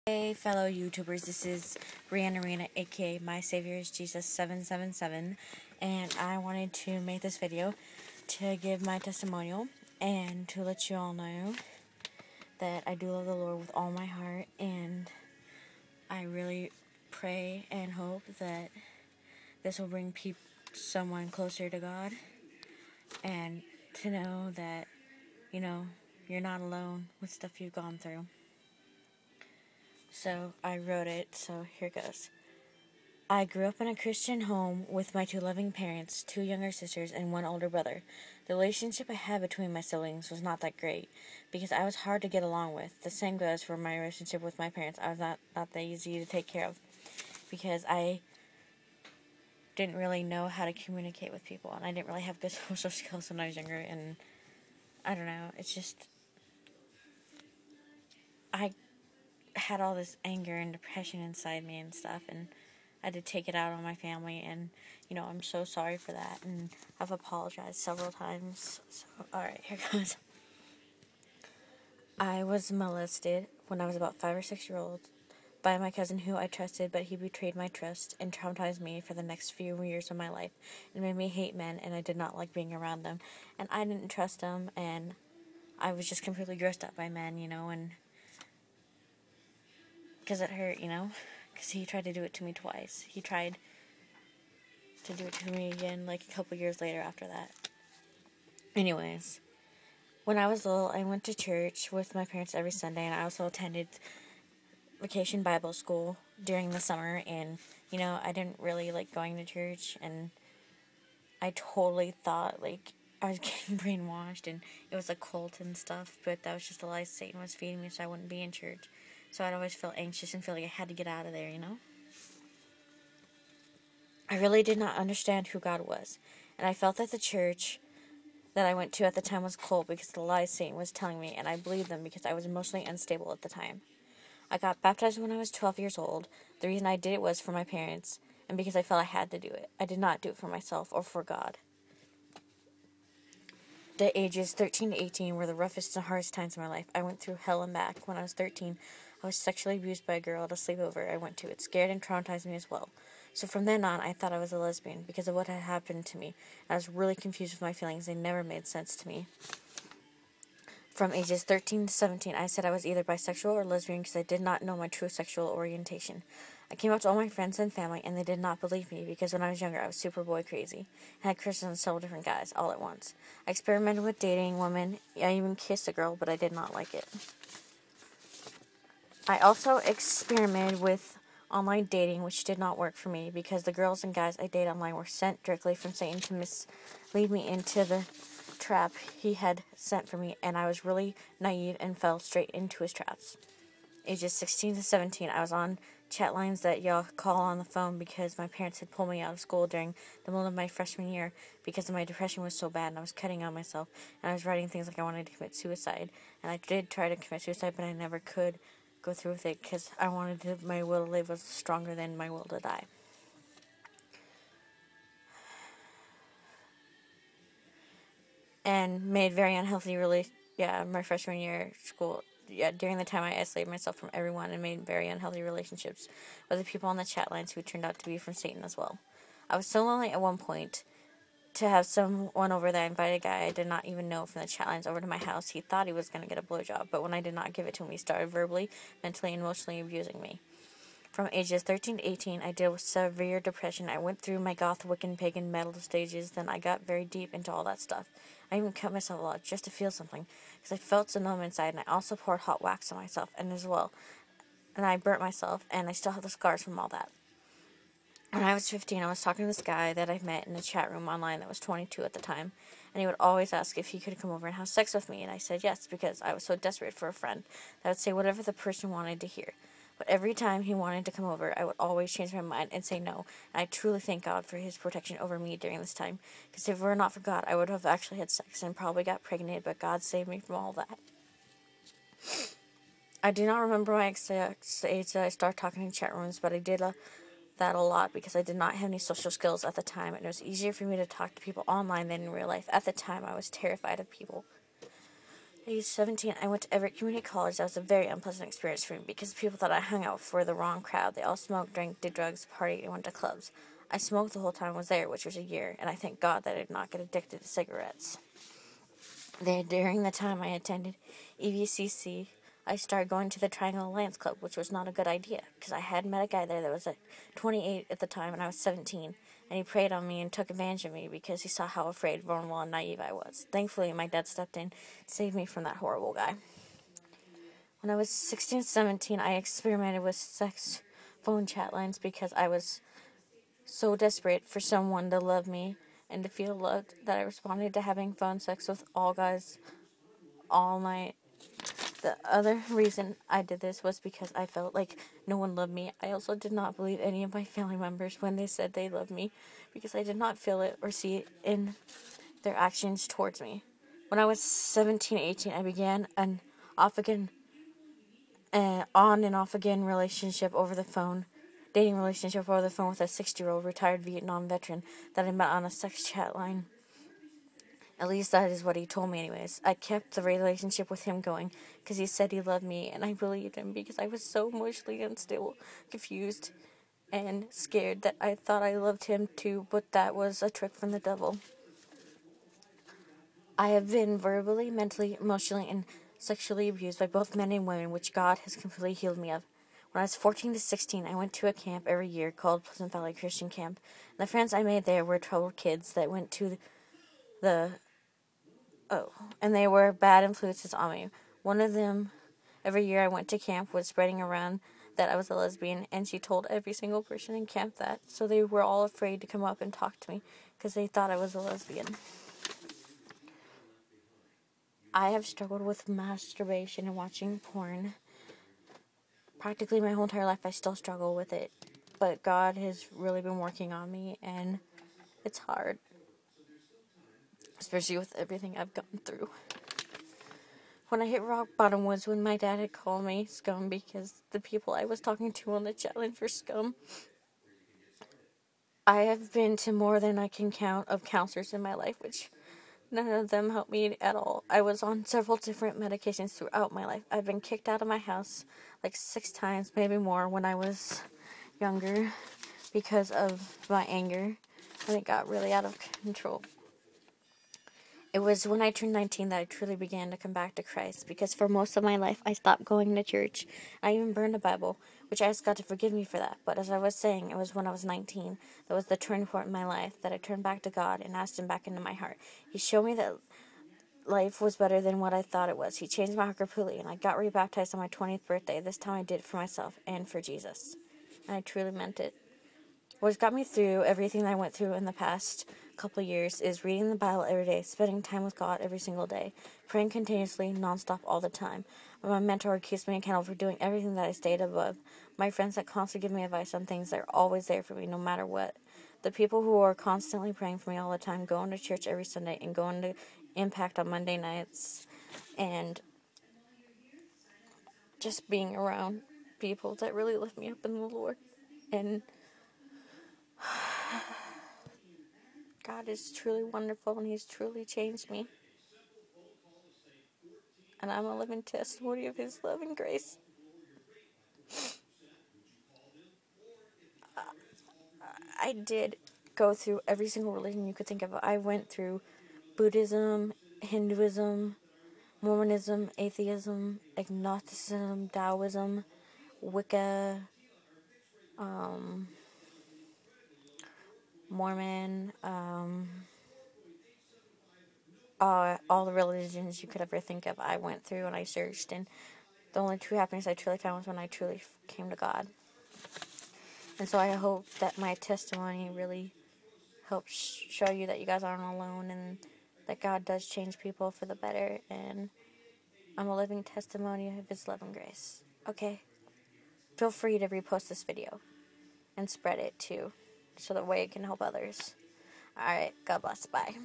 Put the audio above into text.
Hey fellow YouTubers, this is Brianna Arena, aka My Savior is Jesus 777, and I wanted to make this video to give my testimonial and to let you all know that I do love the Lord with all my heart, and I really pray and hope that this will bring someone closer to God, and to know that, you're not alone with stuff you've gone through. So I wrote it, so here goes. I grew up in a Christian home with my two loving parents, two younger sisters, and one older brother. The relationship I had between my siblings was not that great, because I was hard to get along with. The same goes for my relationship with my parents. I was not that easy to take care of, because I didn't really know how to communicate with people, and I didn't really have good social skills when I was younger, and I don't know, it's just, I had all this anger and depression inside me and stuff, and I had to take it out on my family, and I'm so sorry for that, and I've apologized several times. So alright, here goes. I was molested when I was about 5 or 6 years old by my cousin who I trusted, but he betrayed my trust and traumatized me for the next few years of my life. It made me hate men, and I did not like being around them, and I didn't trust them, and I was just completely grossed out by men, and because it hurt, because he tried to do it to me twice. He tried to do it to me again, like a couple years later after that. Anyways, when I was little, I went to church with my parents every Sunday, and I also attended vacation Bible school during the summer, and, I didn't really like going to church, and I totally thought, I was getting brainwashed, and it was a cult and stuff, but that was just the lies Satan was feeding me so I wouldn't be in church. So I'd always feel anxious and feel like I had to get out of there, I really did not understand who God was, and I felt that the church that I went to at the time was cult because of the lies Satan was telling me, and I believed them because I was emotionally unstable at the time. I got baptized when I was 12 years old. The reason I did it was for my parents, and because I felt I had to do it. I did not do it for myself or for God. The ages 13 to 18 were the roughest and hardest times of my life. I went through hell and back. When I was 13, I was sexually abused by a girl at a sleepover I went to. It scared and traumatized me as well. So from then on, I thought I was a lesbian because of what had happened to me. I was really confused with my feelings. They never made sense to me. From ages 13 to 17, I said I was either bisexual or lesbian because I did not know my true sexual orientation. I came out to all my friends and family, and they did not believe me because when I was younger, I was super boy crazy and had crushes on several different guys all at once. I experimented with dating women. I even kissed a girl, but I did not like it. I also experimented with online dating, which did not work for me because the girls and guys I dated online were sent directly from Satan to mislead me into the trap he had sent for me, and I was really naive and fell straight into his traps. Ages 16 to 17, I was on chat lines that y'all call on the phone because my parents had pulled me out of school during the middle of my freshman year because my depression was so bad, and I was cutting on myself, and I was writing things like I wanted to commit suicide, and I did try to commit suicide, but I never could go through with it because I wanted to, my will to live was stronger than my will to die. And made very unhealthy my freshman year school. During the time I isolated myself from everyone and made very unhealthy relationships with the people on the chat lines who turned out to be from Satan as well. I was so lonely at one point to have someone over that I invited a guy I did not even know from the chat lines over to my house. He thought he was going to get a blowjob, but when I did not give it to him, he started verbally, mentally, and emotionally abusing me. From ages 13 to 18, I dealt with severe depression. I went through my goth, Wiccan, pagan, metal stages, then I got very deep into all that stuff. I even cut myself a lot just to feel something, because I felt so numb inside, and I also poured hot wax on myself, and I burnt myself, and I still have the scars from all that. When I was 15, I was talking to this guy that I met in a chat room online that was 22 at the time, and he would always ask if he could come over and have sex with me, and I said yes, because I was so desperate for a friend that would say whatever the person wanted to hear. But every time he wanted to come over, I would always change my mind and say no. And I truly thank God for his protection over me during this time. Because if it were not for God, I would have actually had sex and probably got pregnant, but God saved me from all that. I do not remember my exact age that I started talking in chat rooms, but I did that a lot because I did not have any social skills at the time, and it was easier for me to talk to people online than in real life. At the time, I was terrified of people. At age 17, I went to Everett Community College. That was a very unpleasant experience for me because people thought I hung out for the wrong crowd. They all smoked, drank, did drugs, partied, and went to clubs. I smoked the whole time I was there, which was a year, and I thank God that I did not get addicted to cigarettes. During the time I attended EVCC, I started going to the Triangle Alliance Club, which was not a good idea, because I had met a guy there that was 28 at the time, and I was 17, and he preyed on me and took advantage of me because he saw how afraid, vulnerable, and naive I was. Thankfully, my dad stepped in and saved me from that horrible guy. When I was 16 and 17, I experimented with sex phone chat lines because I was so desperate for someone to love me and to feel loved that I responded to having phone sex with all guys all night. The other reason I did this was because I felt like no one loved me. I also did not believe any of my family members when they said they loved me because I did not feel it or see it in their actions towards me. When I was 17, 18, I began an on and off again relationship over the phone, dating relationship over the phone with a 60-year-old retired Vietnam veteran that I met on a sex chat line. At least that is what he told me anyways. I kept the relationship with him going because he said he loved me, and I believed him because I was so emotionally unstable, confused, and scared that I thought I loved him too, but that was a trick from the devil. I have been verbally, mentally, emotionally, and sexually abused by both men and women, which God has completely healed me of. When I was 14 to 16, I went to a camp every year called Pleasant Valley Christian Camp. And the friends I made there were troubled kids that went to and they were bad influences on me. One of them, every year I went to camp, was spreading around that I was a lesbian, and she told every single person in camp that, so they were all afraid to come up and talk to me because they thought I was a lesbian. I have struggled with masturbation and watching porn. Practically my whole entire life I still struggle with it, but God has really been working on me, and it's hard, especially with everything I've gone through. When I hit rock bottom was when my dad had called me scum because the people I was talking to on the chat line were scum. I have been to more than I can count of counselors in my life, which none of them helped me at all. I was on several different medications throughout my life. I've been kicked out of my house like 6 times, maybe more, when I was younger because of my anger, and it got really out of control. It was when I turned 19 that I truly began to come back to Christ, because for most of my life I stopped going to church. I even burned a Bible, which I asked God to forgive me for that. But as I was saying, it was when I was 19 that was the turning point in my life that I turned back to God and asked Him back into my heart. He showed me that life was better than what I thought it was. He changed my heart completely, and I got rebaptized on my 20th birthday. This time I did it for myself and for Jesus. And I truly meant it. What's got me through everything that I went through in the past couple of years is reading the Bible every day, spending time with God every single day, praying continuously, nonstop, all the time. My mentor keeps me accountable for doing everything that I stayed above. My friends that constantly give me advice on things that are always there for me, no matter what. The people who are constantly praying for me all the time, going to church every Sunday, and going to Impact on Monday nights, and just being around people that really lift me up in the Lord. And God is truly wonderful, and He's truly changed me. And I'm a living testimony of His love and grace. I did go through every single religion you could think of. I went through Buddhism, Hinduism, Mormonism, atheism, agnosticism, Taoism, Wicca, Mormon, all the religions you could ever think of. I went through and I searched, and the only true happiness I truly found was when I truly came to God. And so I hope that my testimony really helps show you that you guys aren't alone, and that God does change people for the better, and I'm a living testimony of His love and grace. Okay? Feel free to repost this video and spread it too, so that way it can help others. Alright, God bless. Bye.